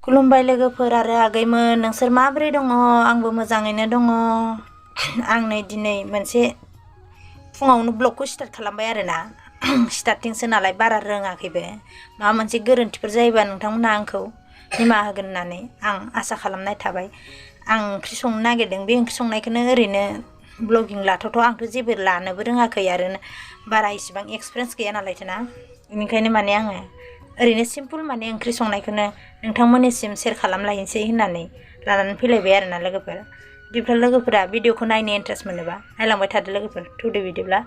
खुलुमबाय लोगोफोर आरो आगैमोन, नोंसोर माबोरै दङ? आंबो मोजाङैनो दङ। आं नै दिनै मोनसे फुङावनो ब्लगखौ स्टार्ट खालामबाय आरोना। स्टार्टिंसो नालाय बारा रोङाखैबो। माबा मोनसे गोरोन्थिफोर जायोबा नोंथांमोनहा आंखौ निमाहा होगोन होननानै आं आसा खालामनाय थाबाय। आं ओंख्रि संनो नागिरदों, बे ओंख्रि संनायखौनो ओरैनो ब्लगिं लाथावथाव। आंथ' जेबो लानोबो रोङाखै आरो बारा इसिबां एक्सपिरियेन्स गैया नालायथोना। बेनिखायनो माने आङो ओरैनो सिम्पोल माने ओंख्रि संनायखौनो नोंथांमोननिसिम शेयार खालामलायनोसै होननानै लानानै फैलायबाय आरोना लोगोफोर। बिदिब्ला लोगोफोरा भिडिअखौ नायनो इन्टारेस्ट मोनोबा नायलांबाय थादो लोगोफोर। थुदो बिदिब्ला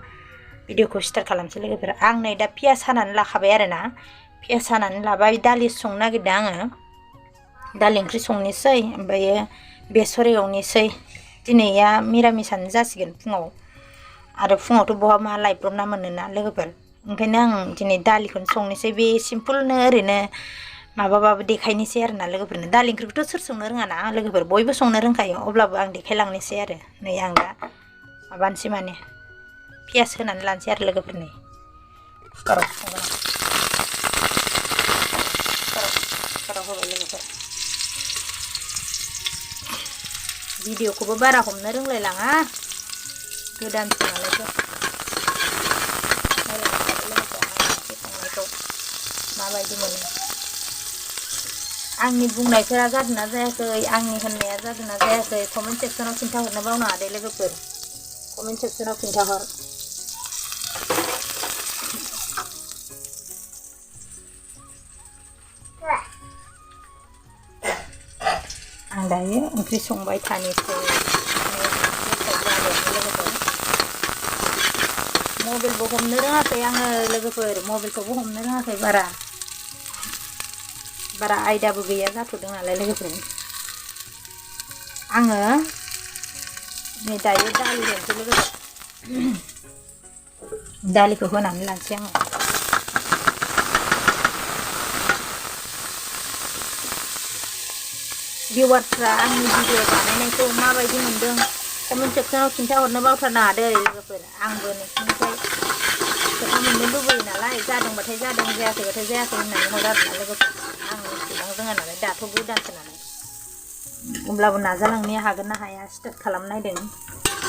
भिडिअखौ स्टार्ट खालामसै लोगोफोर। आं नै दा पियास हानानै लाखाबाय आरोना। पियास हानानै लाबाय, दालि संनो नागिरदों आङो। दालि ओंख्रि संनोसै, ओमफ्रायो बेसर एवनोसै। दिनैया मिरामिसानो जासिगोन फुङाव। आरो फुङावथ' बहा मा लायब्रबना मोनोना लोगोफोर। ओंखायनो आं दिनै दालिखौनो संनोसै। बे सिम्पोलनो ओरैनो माबाबाबो देखायनोसै आरोना लोगोफोरनो। दालि ओंख्रिखौथ' सोर संनो रोङाना लोगोफोर, बयबो संनो रोंखायो। अब्लाबो आं देखायलांनोसै आरो। नै आं दा माबानोसै माने पियास होनानै लानोसै आरो लोगोफोरनि कुकाराव संगोन आं। कुकाराव होबाय लोगोफोर। भिडिअखौबो बारा हमनो रोंलायलाङा, गोदानसो नालायथ'। संनायखौ माबायदि मोनो? आंनि बुंनायफोरा जादोंना जायाखै, आंनि होननाया जादोंना जायाखै, कमेन्ट सेक्सनाव खिन्थाहरनो बावनाङा दे लोगोफोर। कमेन्ट सेक्सनाव खिन्थाहर। आं दायो ओंख्रि संबाय थानोसै। मबाइलबो हमनो रोङाखै आङो लोगोफोर, मबाइलखौबो हमनो रोङाखै बारा आयदाबो गैया जाथ'दों नालाय लोगोफोर। आङो नै दायो दालि होनोसै लोगोफोर। दालिखौ होनानै लानोसै आङो। भिउवार्सफ्रा आंनि भिडिअ बानायनायखौ माबायदि मोनदों कमेन्ट सेक्सनाव खिन्थाहरनो बावथारनाङा दै लोगोफोर। आंबो नोंसिनिफ्राय खोथा मोननो लुबैयो नालाय, जादोंबाथाय जादों, जायाखैबाथाय जायाखै होननानै हरो आरोना लोगोफोर। आं इसेबां रोङा नालाय, दाथ' गोदानसो नालाय। अब्लाबो नाजालांनो हागोन ना हाया स्टार्ट खालामनायदों।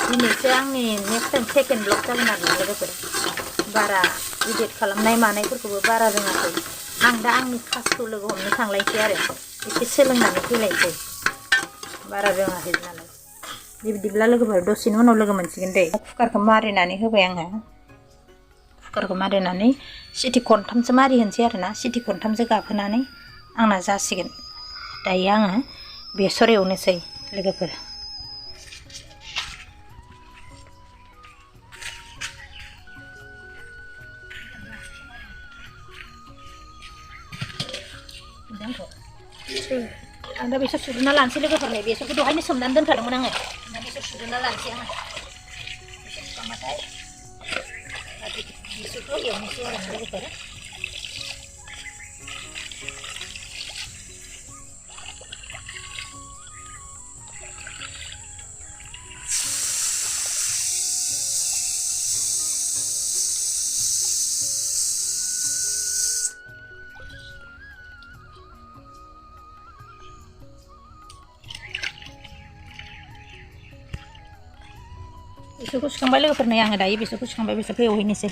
दिनैसो आंनि नेक्स्ट टाइम सेकेन्ड ब्लग जागोन आरोना लोगोफोर। बारा इडिट खालामनाय मानायफोरखौबो बारा रोङाखै। आं दा आंनि क्लासखौ लोगो हमनो थांलायसै आरो एसे सोलोंनानै फैलायसै, बारा रोङाखै नालाय। बिदिब्ला लोगोफोर दसेनि उनाव लोगो मोनसिगोन दे। कुकारखौ मारिनानै होबाय आङो। कुकारखौ मारिनानै सिटि खनथामसो मारि होनोसै आरोना। सिटि खनथामसो गाबहोनानै आंना जासिगोन। दायो आङो बेसर एवनोसै लोगोफोर। आं दा बेसर सुग्रोना लानोसै लोगोफोर। नै बेसरखौ दहायनो सोमनानै दोनखादोंमोन आङो। दा बेसर सुग्रोना लानोसै आङो। बेसर सुखांबाथाय बेसरखौ एवनोसै आरो लोगोफोर। बेसरखौ सुखांबाय लोगोफोर। नै आङो दायो बेसरखौ सुखांबाय, बेसरखौ एवहैनोसै।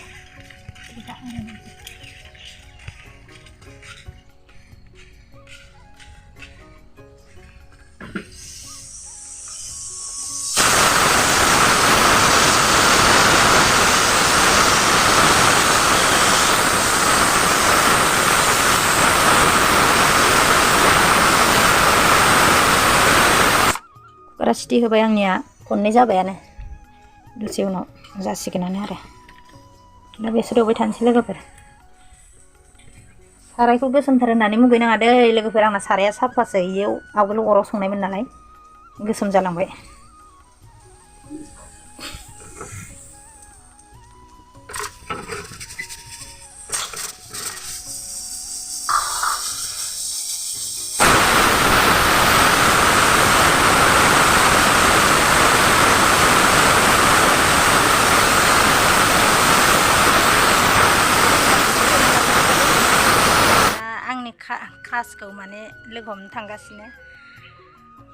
कुकारा सिटि होबाय आंनिया, खननै जाबायानो। दसे उनाव जासिगोनानो आरो। दा बेसर एवबाय थानोसै लोगोफोर। सारायखौ गोसोमथार होननानै मुगैनाङा दै लोगोफोर। आंना साराया साफासो, इयाव आवगोल अराव संनायमोन नालाय गोसोम जालांबाय। क्रासखौ माने लोगो हमनो थांगासिनो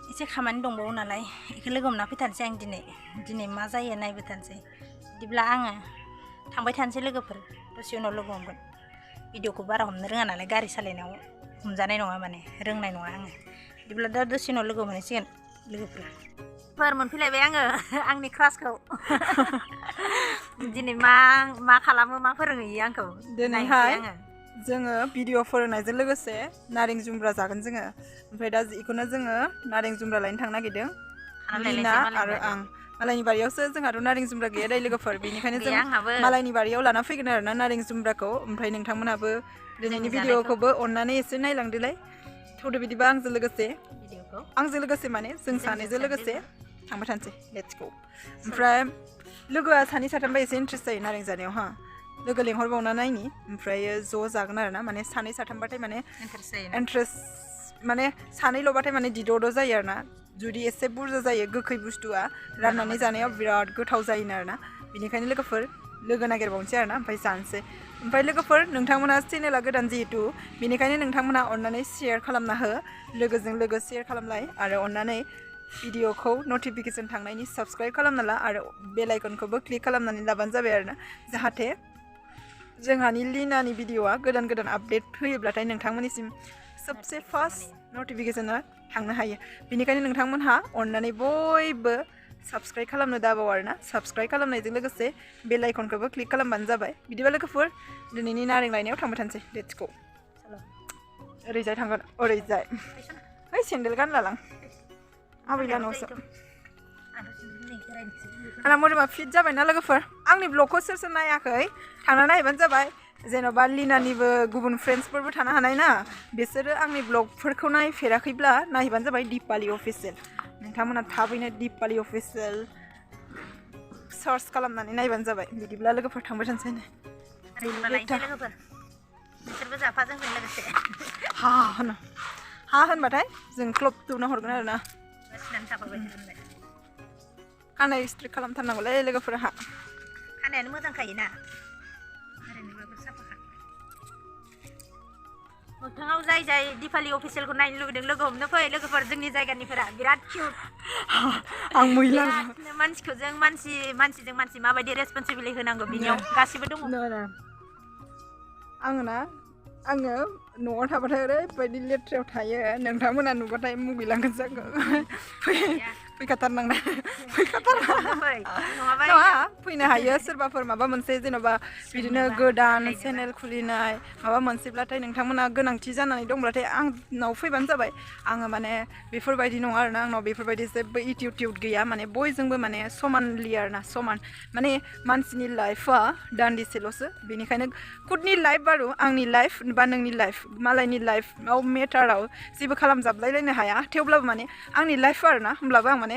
एसे खामानि दंबावो नालाय बेखौ लोगो हमना फैथारनोसै आं दिनै मा जायो नायबाय थानोसै बिदिब्ला आङो थांबाय थानोसै लोगोफोर दसे उनाव लोगो हमगोन भिडिअखौ बारा हमनो रोङा नालाय गारि सालायनायाव हमजानाय नङा माने रोंनाय नङा आङो बिदिब्ला दा दसे उनाव लोगो मोनहैसिगोन लोगोफोर मोनफैलायबाय आङो आंनि क्रासखौ दिनै मा खालामो मा फोरोंहैयो आंखौ दिनैहाय जोङो भिडिअ फोरोंनायजों लोगोसे नारें जुमब्रा जागोन जोङो ओमफ्राय दा बेखौनो जोङो नारें जुमब्रा लायनो थांनो नागिरदों लिना आरो आं मालायनि बारियावसो जोंहाथ' नारें जुमब्रा गैया दै लोगोफोर बेनिखायनो जों मालायनि बारियाव लाना फैगोन आरोना नारें जुमब्राखौ ओमफ्राय नोंथांमोनहाबो दिनैनि भिडिअखौबो अननानै एसे नायलांदोलाय थौदो बिदिबा आंजों लोगोसे माने जों सानैजों लोगोसे थांबाय थानोसै लेट्स गो ओमफ्राय लोगोआ सानै साथामबा एसे इन्ट्रेस्ट जायो नारें जानायाव हा लोगो लेंहरबावना नायनि ओमफ्राय ज' जागोन आरोना माने सानै साथामबाथाय माने इन्ट्रेस्ट माने सानैल'बाथाय माने दिद' जायो आरोना जुदि एसे बुरजा जायो गोखै बुस्थुआ राननानै जानायाव बिराद गोथाव जायोनो आरोना बेनिखायनो लोगोफोर लोगो नागिरबावनोसै आरोना ओमफ्राय जानोसै ओमफ्राय लोगोफोर नोंथांमोना चेनेला गोदान जिहेतु बेनिखायनो नोंथांमोना अननानै शेयार खालामना हो लोगोजों लोगो शेयार खालामलाय आरो अननानै भिडिअखौ नटिफिकेसन थांनायनि साबस्क्राइब खालामना ला आरो बेल आइकनखौबो क्लिक खालामनानै लाबानो जाबाय आरोना जाहाथे जोंहानि लिनानि भिडिअआ गोदान आपडेट होयोब्लाथाय नोंथांमोननिसिम सबसे फार्स्ट नटिफिकेसना थांनो हायो बेनिखायनो नोंथांमोनहा अननानै बयबो साबस्क्राइब खालामनो दाबाव आरोना साबस्क्राइब खालामनायजों लोगोसे बेल आइकनखौबो क्लिक खालामबानो जाबाय बिदिबा लोगोफोर दिनैनि नारें लायनायाव थांबाय थानोसै लेट्स गो ओरैजाय थांगोन ओरैजाय है सेन्देल गानला लां आबैलानावसो आंना मोदोमा फिट जाबायना लोगोफोर आंनि ब्लगखौ सोर नायाखै थांना नायबानो जाबाय जेन'बा लिनानिबो गुबुन फ्रेन्ड्सफोरबो थानो हानाय ना बिसोरो आंनि ब्लगफोरखौ नायफेराखैब्ला नायबानो जाबाय दिपाली अफिसियेल नोंथांमोना थाबैनो दिपाली अफिसियेल सार्च खालामनानै नायबानो जाबाय बिदिब्ला लोगोफोर थांबाय थानोसै बिसोरबो जाफाजों लोगोसे हा होनबाथाय जों क्लब दौना हरगोन आरोना खानाय स्ट्रेट खालामथारनांगौलै लोगोफोरहा खानायानो मोजांखायोना ओरैनोबाबो साफाखा मोगथाङाव जाय दिपाली अफिसियेलखौ नायनो लुगैदों लोगो हमनो फै लोगोफोर जोंनि जायगानिफोरा बिराद किउट आं मैला मानसिजों मानसि माबायदि रेसपन्सिबिलिटि होनांगौ बिनियाव गासिबो दङ आङो न'आव थाबाथाय ओरैबायदि लेथ्रायाव थायो नोंथांमोना नुबाथाय मुगैलांगोन जोङो फैखाथारनांगोन नङा फैनो हायो सोरबाफोर माबा मोनसे जेन'बा बिदिनो गोदान चेनेल खुलिनाय माबा मोनसेब्लाथाय नोंथांमोना गोनांथि जानानै दंब्लाथाय आंनाव फैबानो जाबाय आङो माने बेफोरबायदि नङा आरोना आंनाव बेफोरबायदि जेबो एटिटिउड गैया माने बयजोंबो माने समानलि आरोना समान माने मानसिनि लाइफआ दान्दिसेल'सो बेनिखायनो खुदनि लाइफ बारु आंनि लाइफ बा नोंनि लाइफ मालायनि लाइफआव मेटाराव जेबो खालामजाबलायलायनो हाया थेवब्लाबो माने आंनि लाइफ आरोना होमब्लाबो आं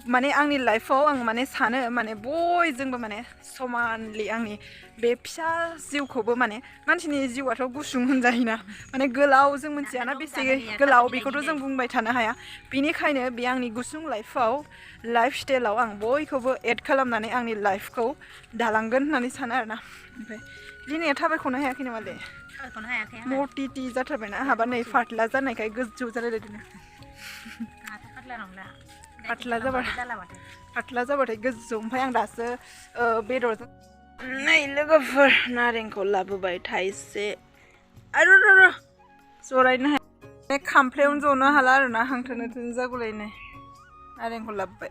माने आंनि लाइफआव आं माने सानो माने बयजोंबो माने समानलि आंनि बे फिसा जिउखौबो माने मानसिनि जिउआथ' गुसुं होनजायोना माने गोलाव जों मिथियाना बेसे गोलाव बेखौथ' जों बुंबाय थानो हाया बेनिखायनो बे आंनि गुसुं लाइफ स्टाइलाव आं बयखौबो एड खालामनानै आंनि लाइफखौ दालांगोन होननानै सानो आरोना ओमफ्राय लिनाया थाबायख'नो हायाखै नामा दे मटिटि जाथारबायना हाबा नै फाटला जानायखाय गोजौ जालायलायदों फाटला जाबाथाय गोजौ ओमफ्राय आं दासो बेदरजों नै लोगोफोर नारेंखौ लाबोबाय थाइसे आरो जरायनो हाया खामफ्लायावनो जनो हाला आरोना हांथोनो जागुलायनाय नारेंखौ लाबोबाय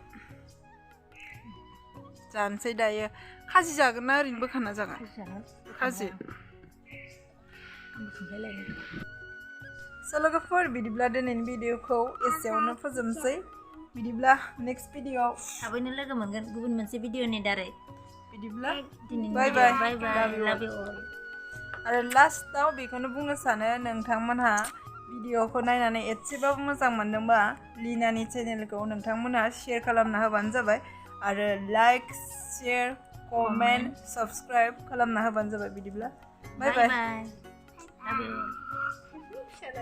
जानोसै दायो खाजि जागोन ना ओरैनो बोखाना जागोन खाजि लोगोफोर बिदिब्ला दिनैनि भिडिअखौ एसेयावनो फोजोबनोसै बिदिब्ला नेक्स्ट भिडिअआव थाबैनो लोगो मोनगोन गुबुन मोनसे भिडिअनि दारै बिदिब्ला बाय बाय आरो लास्टआव बेखौनो बुंनो सानो नोंथांमोनहा भिडिअखौ नायनानै एसेबाबो मोजां मोनदोंबा लिनानि चेनेलखौ नोंथांमोनहा शेयार खालामना होबानो जाबाय आरो लाइक शेयार कमेन्ट साबस्क्राइब खालामना होबानो जाबाय बिदिब्ला बाय बाय